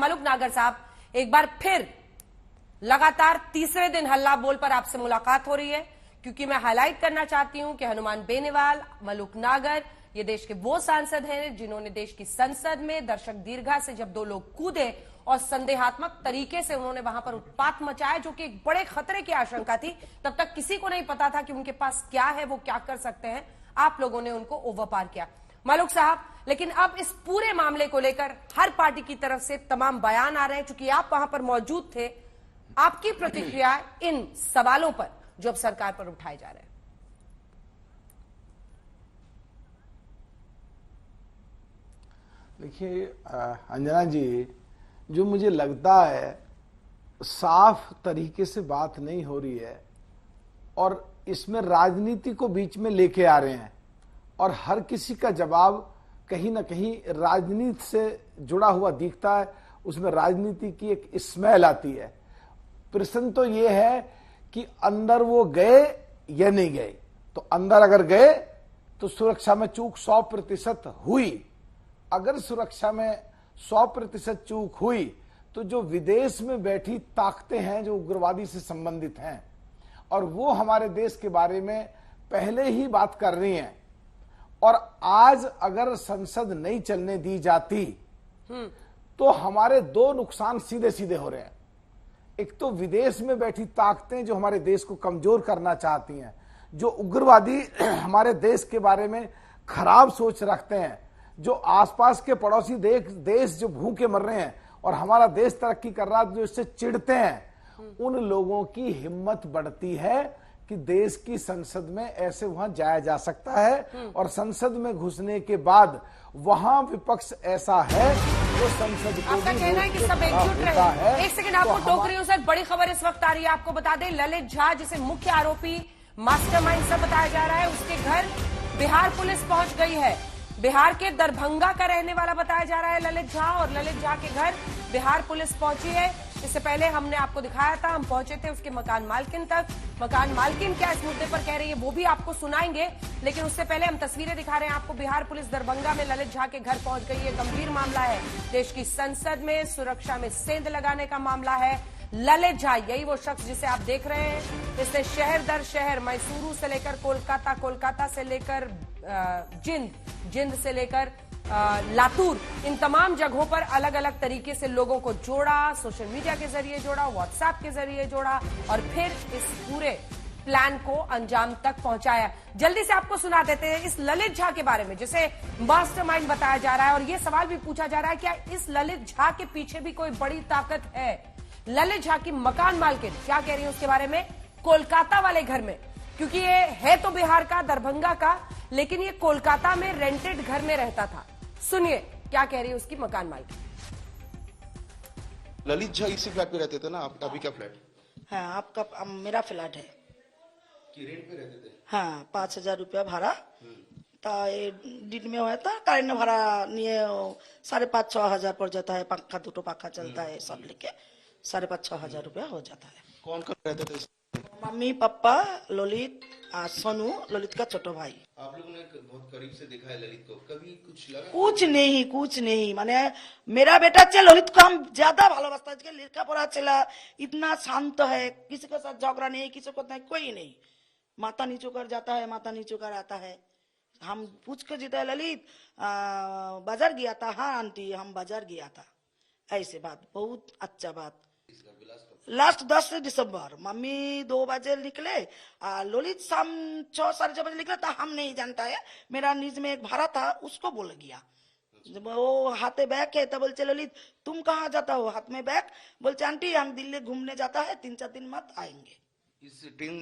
मलुक नागर साहब, एक बार फिर लगातार तीसरे दिन हल्ला बोल पर आपसे मुलाकात हो रही है, क्योंकि मैं हाईलाइट करना चाहती हूं कि हनुमान बेनीवाल, मलुक नागर, ये देश के वो सांसद हैं जिन्होंने देश की संसद में दर्शक दीर्घा से जब दो लोग कूदे और संदेहात्मक तरीके से उन्होंने वहां पर उत्पात मचाया, जो कि एक बड़े खतरे की आशंका थी। तब तक किसी को नहीं पता था कि उनके पास क्या है, वो क्या कर सकते हैं। आप लोगों ने उनको ओवरपावर किया, मलुक साहब। लेकिन अब इस पूरे मामले को लेकर हर पार्टी की तरफ से तमाम बयान आ रहे हैं। चूंकि आप वहां पर मौजूद थे, आपकी प्रतिक्रिया इन सवालों पर जो अब सरकार पर उठाए जा रहे हैं? देखिए अंजना जी, जो मुझे लगता है साफ तरीके से बात नहीं हो रही है और इसमें राजनीति को बीच में लेके आ रहे हैं और हर किसी का जवाब कहीं ना कहीं राजनीति से जुड़ा हुआ दिखता है। उसमें राजनीति की एक स्मेल आती है। प्रश्न तो ये है कि अंदर वो गए या नहीं गए। तो अंदर अगर गए तो सुरक्षा में चूक 100% हुई। अगर सुरक्षा में 100% चूक हुई तो जो विदेश में बैठी ताकतें हैं जो उग्रवादी से संबंधित हैं और वो हमारे देश के बारे में पहले ही बात कर रही हैं, और आज अगर संसद नहीं चलने दी जाती तो हमारे दो नुकसान सीधे सीधे हो रहे हैं। एक तो विदेश में बैठी ताकतें जो हमारे देश को कमजोर करना चाहती हैं, जो उग्रवादी हमारे देश के बारे में खराब सोच रखते हैं, जो आसपास के पड़ोसी देश जो भूखे मर रहे हैं और हमारा देश तरक्की कर रहा है, जो इससे चिढ़ते हैं, उन लोगों की हिम्मत बढ़ती है कि देश की संसद में ऐसे वहां जाया जा सकता है। और संसद में घुसने के बाद वहां विपक्ष ऐसा है जो संसद को आपका कहना है कि सब एकजुट रहे। एक सेकंड, आपको टोक रही हूं सर, बड़ी खबर इस वक्त आ रही है। आपको बता दें, ललित झा जिसे मुख्य आरोपी मास्टरमाइंड सब बताया जा रहा है, उसके घर बिहार पुलिस पहुंच गई है। बिहार के दरभंगा का रहने वाला बताया जा रहा है ललित झा, और ललित झा के घर बिहार पुलिस पहुंची है। इससे पहले हमने आपको दिखाया था, हम पहुंचे थे उसके मकान मालकिन तक। मकान मालकिन क्या इस मुद्दे पर कह रही है वो भी आपको सुनाएंगे, लेकिन उससे पहले हम तस्वीरें दिखा रहे हैं आपको। बिहार पुलिस दरभंगा में ललित झा के घर पहुंच गई है। गंभीर मामला है, देश की संसद में सुरक्षा में सेंध लगाने का मामला है। ललित झा यही वो शख्स जिसे आप देख रहे हैं, इसने शहर दर शहर, मैसूरू से लेकर कोलकाता, कोलकाता से लेकर जिंद से लेकर लातूर, इन तमाम जगहों पर अलग अलग तरीके से लोगों को जोड़ा, सोशल मीडिया के जरिए जोड़ा, व्हाट्सएप के जरिए जोड़ा और फिर इस पूरे प्लान को अंजाम तक पहुंचाया। जल्दी से आपको सुना देते हैं इस ललित झा के बारे में जिसे मास्टरमाइंड बताया जा रहा है। और यह सवाल भी पूछा जा रहा है, क्या इस ललित झा के पीछे भी कोई बड़ी ताकत है? ललित झा की मकान मालकिन क्या कह रही है उसके बारे में, कोलकाता वाले घर में, क्योंकि ये है तो बिहार का, दरभंगा का, लेकिन ये कोलकाता में रेंटेड घर में रहता था। सुनिए क्या कह रही है उसकी मकान मालिक। ललित झा इसी फ्लैट में रहते थे ना? आप अभी क्या फ्लैट? हाँ, आपका मेरा फ्लैट है कि रेंट पे रहते थे? हाँ, 5,000 रुपया भाड़ा था। ये दिन में हुआ था, करेंट भाड़ा नहीं 5,500-6 हजार पड़ जाता है। पंखा, 2 पंखा चलता है, सब लेके 5,500-6 हजार रुपया हो जाता है। कौन कौन रहते थे? मम्मी, पापा, ललित, सोनू, ललित का छोटा भाई। आप लोगों ने बहुत करीब से देखा है ललित को, कभी कुछ लगा? कुछ नहीं माने मेरा बेटा चे ललित को हम ज्यादा ভালোবাসता है। लिखा पढ़ा चला, इतना शांत है, किसी के साथ झगड़ा नहीं, किसी को नहीं, कोई नहीं। माता नीचो कर जाता है, माता नीचो कर आता है। हम पूछ कर जीता है, ललित बाजार गया था? हाँ आंटी, हम बाजार गया था। ऐसे बात, बहुत अच्छा बात। लास्ट 10 दिसंबर मम्मी 2 बजे निकले, ललित शाम 6-6:30 बजे निकला था। हम नहीं जानता है, मेरा नीज में एक भाड़ा था, उसको बोल गया। जब वो हाथे बैग है तो बोलते ललित तुम कहाँ जाता हो? हाथ में बैग। बोलते आंटी हम दिल्ली घूमने जाता है, 3-4 दिन मत आएंगे। इस 3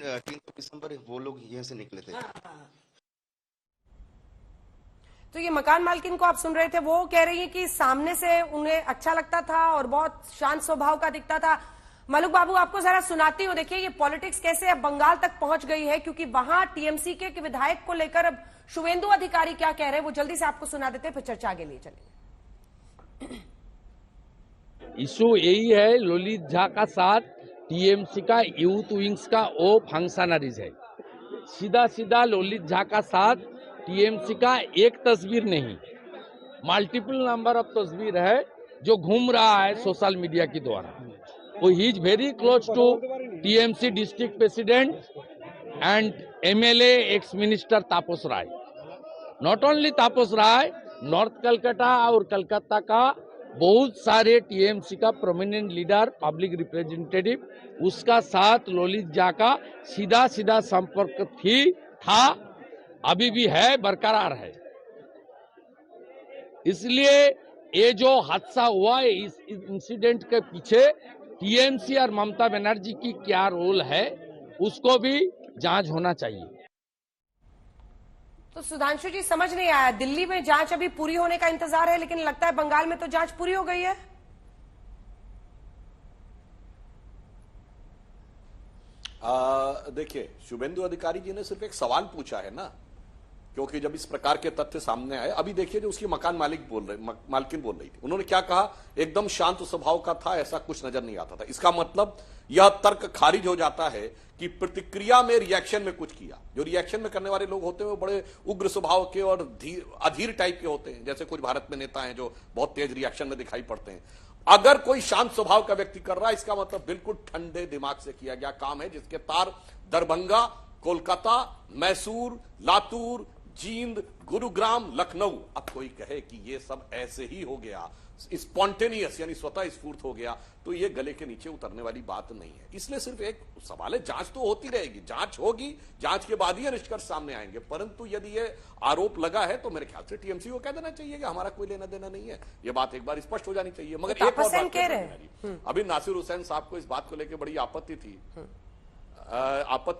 दिसंबर वो लोग यहाँ से निकले थे। हाँ। तो ये मकान मालकिन को आप सुन रहे थे, वो कह रही है कि सामने से उन्हें अच्छा लगता था और बहुत शांत स्वभाव का दिखता था। मलुक बाबू, आपको जरा सुनाती हूँ। देखिए ये पॉलिटिक्स कैसे अब बंगाल तक पहुंच गई है, क्योंकि वहां टीएमसी के विधायक को लेकर अब शुवेंदु अधिकारी क्या कह रहे हैं वो जल्दी से आपको सुना देते हैं, फिर चर्चा आगे ले चलेंगे। इशू यही है, ललित झा का साथ टीएमसी का यूथ विंग्स का वो फंक्शनरीज है। सीधा सीधा ललित झा का साथ टीएमसी का एक तस्वीर नहीं, मल्टीपल नंबर ऑफ तस्वीर है। जो घूम रहा है सोशल मीडिया के द्वारा, वो he is very close to TMC district president and MLA ex minister Tapas Roy. Not only Tapas Roy, north Calcutta और कलकत्ता का बहुत सारे टीएमसी का प्रोमिनेंट लीडर, पब्लिक रिप्रेजेंटेटिव, उसका साथ ललित झा का सीधा सीधा संपर्क था, अभी भी है, बरकरार है। इसलिए ये जो हादसा हुआ है, इस इंसिडेंट के पीछे टीएमसी और ममता बनर्जी की क्या रोल है, उसको भी जांच होना चाहिए। तो सुधांशु जी, समझ नहीं आया, दिल्ली में जांच अभी पूरी होने का इंतजार है, लेकिन लगता है बंगाल में तो जांच पूरी हो गई है। देखिए, शुभेंदु अधिकारी जी ने सिर्फ एक सवाल पूछा है ना, क्योंकि जब इस प्रकार के तथ्य सामने आए, अभी देखिए जो उसकी मकान मालकिन बोल रही थी, उन्होंने क्या कहा, एकदम शांत स्वभाव का था, ऐसा कुछ नजर नहीं आता था। इसका मतलब यह तर्क खारिज हो जाता है कि प्रतिक्रिया में, रिएक्शन में कुछ किया। जो रिएक्शन में करने वाले लोग होते हैं वो बड़े उग्र स्वभाव के और अधीर टाइप के होते हैं, जैसे कुछ भारत में नेता हैं जो बहुत तेज रिएक्शन में दिखाई पड़ते हैं। अगर कोई शांत स्वभाव का व्यक्ति कर रहा है, इसका मतलब बिल्कुल ठंडे दिमाग से किया गया काम है, जिसके तार दरभंगा, कोलकाता, मैसूर, लातूर, जींद, गुरुग्राम, लखनऊ, अब कोई कहे कि ये सब ऐसे ही हो गया, स्पॉन्टेनियस यानी स्वतः स्फूर्त हो गया, तो ये गले के नीचे उतरने वाली बात नहीं है। इसलिए सिर्फ एक सवाल है, जांच तो होती रहेगी, जांच होगी, जांच के बाद ही ये निष्कर्ष सामने आएंगे। परंतु यदि ये आरोप लगा है तो मेरे ख्याल से टीएमसी को कह देना चाहिए कि हमारा कोई लेना देना नहीं है, ये बात एक बार स्पष्ट हो जानी चाहिए। मगर एक और बात कह रहे हैं, अभी नासिर हुसैन साहब को इस बात को लेकर बड़ी आपत्ति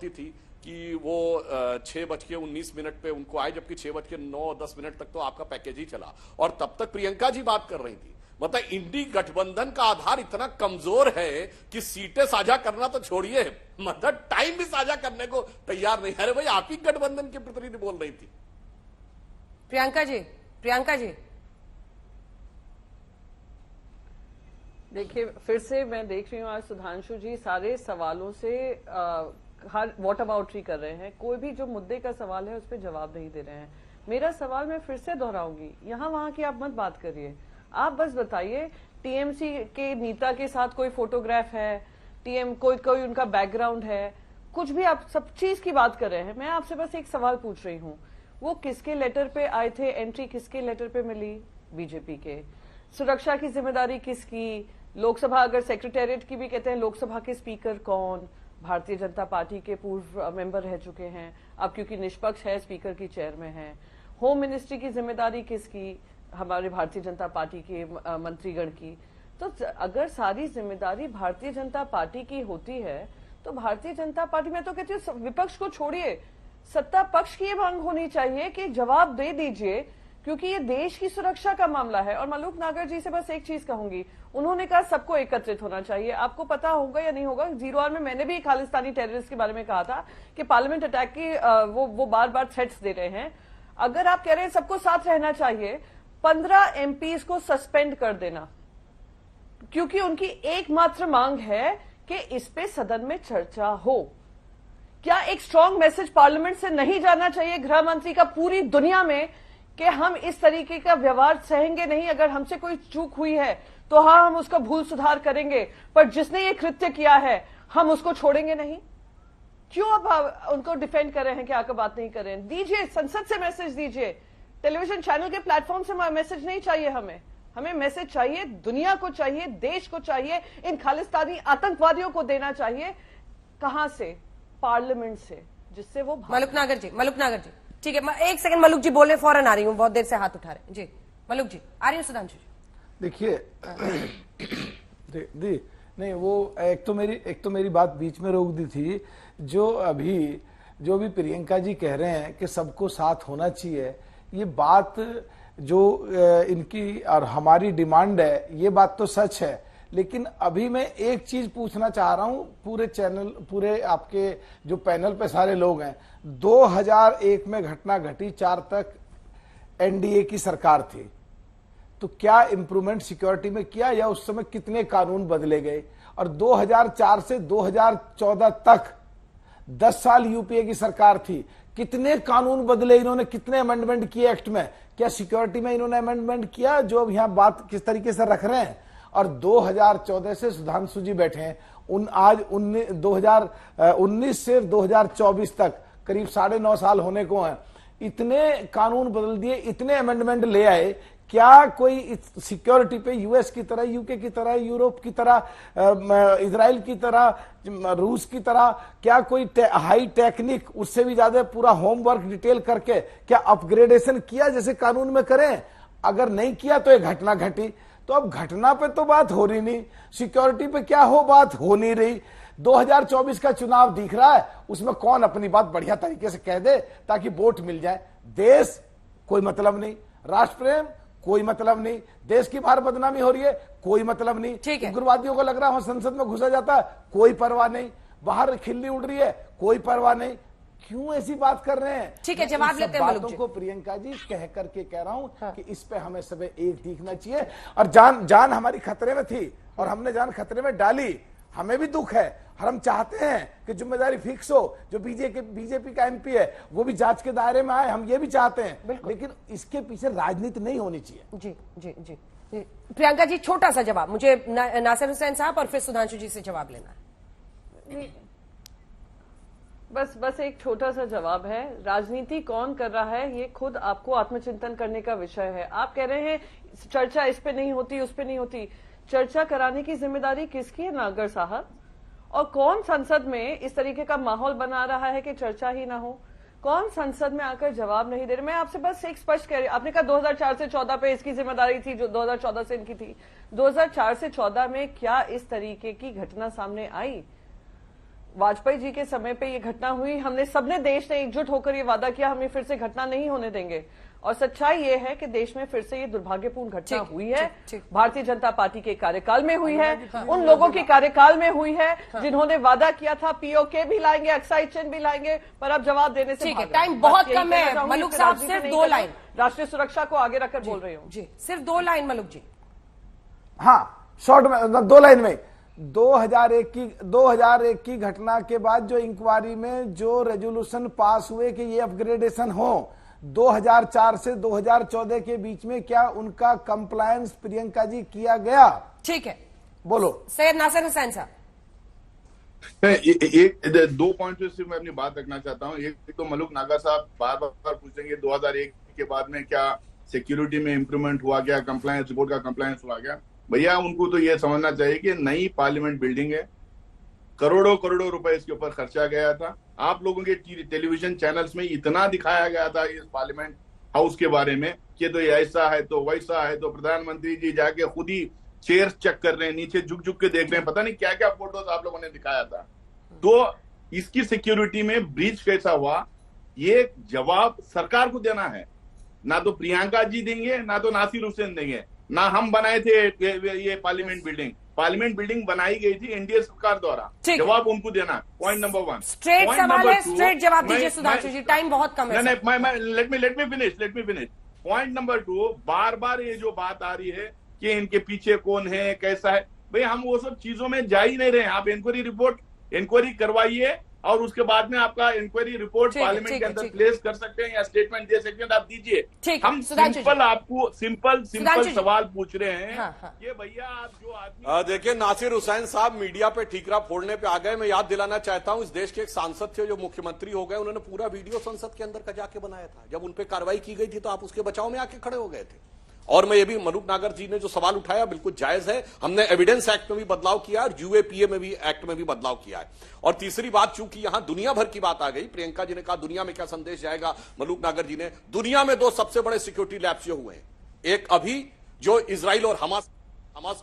थी कि वो 6:19 पे उनको आए, जबकि 6:09-10 तक तो आपका पैकेज ही चला, और तब तक प्रियंका जी बात कर रही थी। मतलब इंडी गठबंधन का आधार इतना कमजोर है कि सीटें साझा करना तो छोड़िए, मतलब टाइम भी साझा करने को तैयार नहीं। अरे भाई, आप ही गठबंधन के प्रतिनिधि बोल रही थी। प्रियंका जी देखिए, फिर से मैं देख रही हूँ आज सुधांशु जी सारे सवालों से हर वॉट अबाउटरी कर रहे हैं, कोई भी जो मुद्दे का सवाल है उस पर जवाब नहीं दे रहे हैं। मेरा सवाल मैं फिर से दोहराऊंगी, यहाँ वहां की आप मत बात करिए, आप बस बताइए टीएमसी के नेता के साथ कोई फोटोग्राफ है, कोई उनका बैकग्राउंड है, कुछ भी आप सब चीज की बात कर रहे हैं। मैं आपसे बस एक सवाल पूछ रही हूँ, वो किसके लेटर पे आए थे, एंट्री किसके लेटर पे मिली? बीजेपी के। सुरक्षा की जिम्मेदारी किसकी? लोकसभा, अगर सेक्रेटेरिएट की भी कहते हैं, लोकसभा के स्पीकर कौन? भारतीय जनता पार्टी के पूर्व मेंबर रह चुके हैं, अब क्योंकि निष्पक्ष है स्पीकर की चेयर में है। होम मिनिस्ट्री की जिम्मेदारी किसकी? हमारे भारतीय जनता पार्टी के मंत्रीगण की। तो अगर सारी जिम्मेदारी भारतीय जनता पार्टी की होती है तो भारतीय जनता पार्टी, मैं तो कहती हूँ विपक्ष को छोड़िए, सत्ता पक्ष की ये मांग होनी चाहिए कि जवाब दे दीजिए, क्योंकि ये देश की सुरक्षा का मामला है। और मलूक नागर जी से बस एक चीज कहूंगी, उन्होंने कहा सबको एकत्रित होना चाहिए। आपको पता होगा या नहीं होगा, 0 आवर में मैंने भी खालिस्तानी टेररिस्ट के बारे में कहा था कि पार्लियामेंट अटैक की वो बार बार थ्रेट्स दे रहे हैं। अगर आप कह रहे हैं सबको साथ रहना चाहिए, 15 एमपीज को सस्पेंड कर देना, क्योंकि उनकी एकमात्र मांग है कि इस पे सदन में चर्चा हो। क्या एक स्ट्रांग मैसेज पार्लियामेंट से नहीं जाना चाहिए गृह मंत्री का पूरी दुनिया में कि हम इस तरीके का व्यवहार सहेंगे नहीं, अगर हमसे कोई चूक हुई है तो हाँ हम उसका भूल सुधार करेंगे, पर जिसने ये कृत्य किया है हम उसको छोड़ेंगे नहीं? क्यों आप उनको डिफेंड कर रहे हैं कि आकर बात नहीं कर रहे हैं? दीजिए, संसद से मैसेज दीजिए, टेलीविजन चैनल के प्लेटफॉर्म से मैसेज नहीं चाहिए हमें मैसेज चाहिए, दुनिया को चाहिए, देश को चाहिए, इन खालिस्तानी आतंकवादियों को देना चाहिए। कहां से? पार्लियामेंट से, जिससे वो मलूक नागर जी ठीक है, एक सेकंड, मलूक जी बोले, फौरन आ रही हूँ, बहुत देर से हाथ उठा रहे। जी मलूक जी, आ रही हूँ। सुधांशु जी देखिए, नहीं, वो एक तो मेरी बात बीच में रोक दी थी। जो भी प्रियंका जी कह रहे हैं कि सबको साथ होना चाहिए, ये बात जो इनकी और हमारी डिमांड है, ये बात तो सच है। लेकिन अभी मैं एक चीज पूछना चाह रहा हूं, पूरे आपके जो पैनल पे सारे लोग हैं, 2001 में घटना घटी, 4 तक एनडीए की सरकार थी, तो क्या इंप्रूवमेंट सिक्योरिटी में किया, या उस समय कितने कानून बदले गए? और 2004 से 2014 तक 10 साल यूपीए की सरकार थी, कितने कानून बदले इन्होंने, कितने अमेंडमेंट किए एक्ट में, क्या सिक्योरिटी में इन्होंने अमेंडमेंट किया जो अब यहां बात किस तरीके से रख रहे हैं। और 2014 से सुधांशु जी बैठे हैं, आज 2019 से 2024 तक करीब 9.5 साल होने को हैं, इतने कानून बदल दिए, इतने अमेंडमेंट ले आए। क्या कोई सिक्योरिटी पे यूएस की तरह, यूके की तरह, यूरोप की तरह, इजराइल की तरह, रूस की तरह, क्या कोई हाई टेक्निक उससे भी ज्यादा पूरा होमवर्क डिटेल करके क्या अपग्रेडेशन किया जैसे कानून में करें? अगर नहीं किया तो एक घटना घटी। तो अब घटना पे तो बात हो रही नहीं, सिक्योरिटी पे क्या हो बात हो नहीं रही। 2024 का चुनाव दिख रहा है, उसमें कौन अपनी बात बढ़िया तरीके से कह दे ताकि वोट मिल जाए। देश कोई मतलब नहीं, राष्ट्र प्रेम कोई मतलब नहीं, देश की बाहर बदनामी हो रही है कोई मतलब नहीं, ठीक है। उग्रवादियों को लग रहा है संसद में घुसा जाता है कोई परवाह नहीं, बाहर खिल्ली उड़ रही है कोई परवाह नहीं। क्यों ऐसी बात कर रहे हैं? ठीक है, जवाब लेते हैं मलुक बातों जी। को प्रियंका जी कह करके कह रहा हूं हाँ। कि इस पे हमें सब एक दिखना चाहिए। और जान हमारी खतरे में थी और हमने जान खतरे में डाली, हमें भी दुख है और हम चाहते हैं कि जिम्मेदारी फिक्स हो। जो बीजेपी का एमपी है वो भी जांच के दायरे में आए, हम ये भी चाहते हैं, लेकिन इसके पीछे राजनीति नहीं होनी चाहिए। जी जी जी जी। प्रियंका जी, छोटा सा जवाब मुझे नासिर हुसैन साहब और फिर सुधांशु जी से जवाब लेना है। बस एक छोटा सा जवाब है। राजनीति कौन कर रहा है ये खुद आपको आत्मचिंतन करने का विषय है। आप कह रहे हैं चर्चा इस पे नहीं होती, उस पे नहीं होती। चर्चा कराने की जिम्मेदारी किसकी है नागर साहब? और कौन संसद में इस तरीके का माहौल बना रहा है कि चर्चा ही ना हो? कौन संसद में आकर जवाब नहीं दे रहे? मैं आपसे बस एक स्पष्ट कह रही हूं, आपने कहा 2004 से 14 पे इसकी जिम्मेदारी थी, जो 2014 से इनकी थी। 2004 से 14 में क्या इस तरीके की घटना सामने आई? वाजपेयी जी के समय पे ये घटना हुई, हमने सबने, देश ने एकजुट होकर ये वादा किया हम ये फिर से घटना नहीं होने देंगे। और सच्चाई ये है कि देश में फिर से ये दुर्भाग्यपूर्ण घटना हुई है। भारतीय जनता पार्टी के कार्यकाल में हुई है, उन लोगों के कार्यकाल में हुई है जिन्होंने वादा किया था पीओके भी लाएंगे, एक्साइज चिन्ह भी लाएंगे, पर अब जवाब देने से ठीक है, टाइम बहुत कम है। मलुक साहब सिर्फ 2 लाइन, राष्ट्रीय सुरक्षा को आगे रखकर बोल रही हूँ जी, सिर्फ 2 लाइन मलुक जी। हाँ, शॉर्ट में 2 लाइन में। 2001 की घटना के बाद जो इंक्वायरी में जो रेजोल्यूशन पास हुए कि ये अपग्रेडेशन हो 2004 से 2014 के बीच में, क्या उनका कंप्लायंस प्रियंका जी किया गया? ठीक है, बोलो। सैयद नासिर हुसैन साहब। एक 2 पॉइंट पे सिर्फ मैं अपनी बात रखना चाहता हूँ। एक तो मलुक नागा साहब बार बार पूछेंगे 2001 के बाद में क्या सिक्योरिटी में इंप्रूवमेंट हुआ, क्या कंप्लायंस रिपोर्ट का कंप्लायंस हुआ क्या? भैया उनको तो ये समझना चाहिए कि नई पार्लियामेंट बिल्डिंग है, करोड़ों रुपए इसके ऊपर खर्चा गया था। आप लोगों के टेलीविजन चैनल्स में इतना दिखाया गया था इस पार्लियामेंट हाउस के बारे में कि तो ये ऐसा है तो वैसा है, तो प्रधानमंत्री जी जाके खुद ही चेयर चेक कर रहे हैं, नीचे झुक के देख रहे हैं, पता नहीं क्या क्या फोटोज आप लोगों ने दिखाया था। तो इसकी सिक्योरिटी में ब्रीच कैसा हुआ, ये जवाब सरकार को देना है। ना तो प्रियंका जी देंगे, ना तो नासिर हुसैन देंगे, ना हम बनाए थे ये पार्लियामेंट बिल्डिंग। पार्लियामेंट बिल्डिंग बनाई गई थी एनडीए सरकार द्वारा, जवाब उनको देना। पॉइंट नंबर 1 स्ट्रेट सवाल है, स्ट्रेट जवाब दीजिए सुधांशु जी, टाइम बहुत कम है। Let me finish. Point number 2, बार ये जो बात आ रही है कि इनके पीछे कौन है, कैसा है, भाई हम वो सब चीजों में जा ही नहीं रहे। आप इंक्वायरी करवाइए और उसके बाद में आपका इंक्वायरी रिपोर्ट पार्लियामेंट के अंदर प्लेस कर सकते हैं या स्टेटमेंट दे सकते हैं, आप दीजिए। हम सिंपल सवाल पूछ रहे हैं। ये भैया आप जो आदमी देखिए, नासिर हुसैन साहब मीडिया पे ठीकरा फोड़ने पे आ गए। मैं याद दिलाना चाहता हूं, इस देश के एक सांसद थे जो मुख्यमंत्री हो गए, उन्होंने पूरा वीडियो संसद के अंदर का जाके बनाया था। जब उन पे कार्रवाई की गई थी तो आप उसके बचाव में आके खड़े हो गए थे। और मैं ये भी, मलुक नागर जी ने जो सवाल उठाया बिल्कुल जायज है। हमने एविडेंस एक्ट में भी बदलाव किया और यूएपीए में भी एक्ट में भी बदलाव किया है। और तीसरी बात, चूंकि यहां दुनिया भर की बात आ गई, प्रियंका जी ने कहा दुनिया में क्या संदेश जाएगा, मलुक नागर जी ने, दुनिया में 2 सबसे बड़े सिक्योरिटी लैब्स जो हुए हैं, एक अभी जो इजराइल और हमास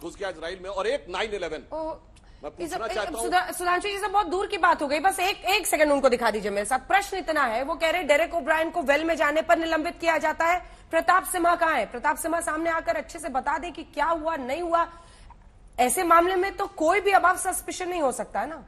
घुस गया इजराइल में, और एक 9/11। सुधांशु जी, सब बहुत दूर की बात हो गई, बस एक सेकंड उनको दिखा दीजिए मेरे साथ। प्रश्न इतना है, वो कह रहे डेरेक ओब्रायन को वेल में जाने पर निलंबित किया जाता है, प्रताप सिम्हा कहां है? प्रताप सिम्हा सामने आकर अच्छे से बता दे कि क्या हुआ नहीं हुआ। ऐसे मामले में तो कोई भी अबाव सस्पिशन नहीं हो सकता है ना।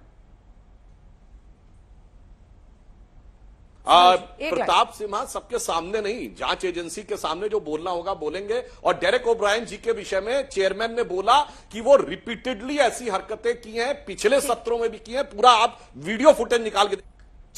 प्रताप सिम्हा सबके सामने नहीं, जांच एजेंसी के सामने जो बोलना होगा बोलेंगे। और डेरेक ओब्रायन जी के विषय में चेयरमैन ने बोला कि वो रिपीटेडली ऐसी हरकतें की हैं, पिछले सत्रों में भी की हैं। पूरा आप वीडियो फुटेज निकाल के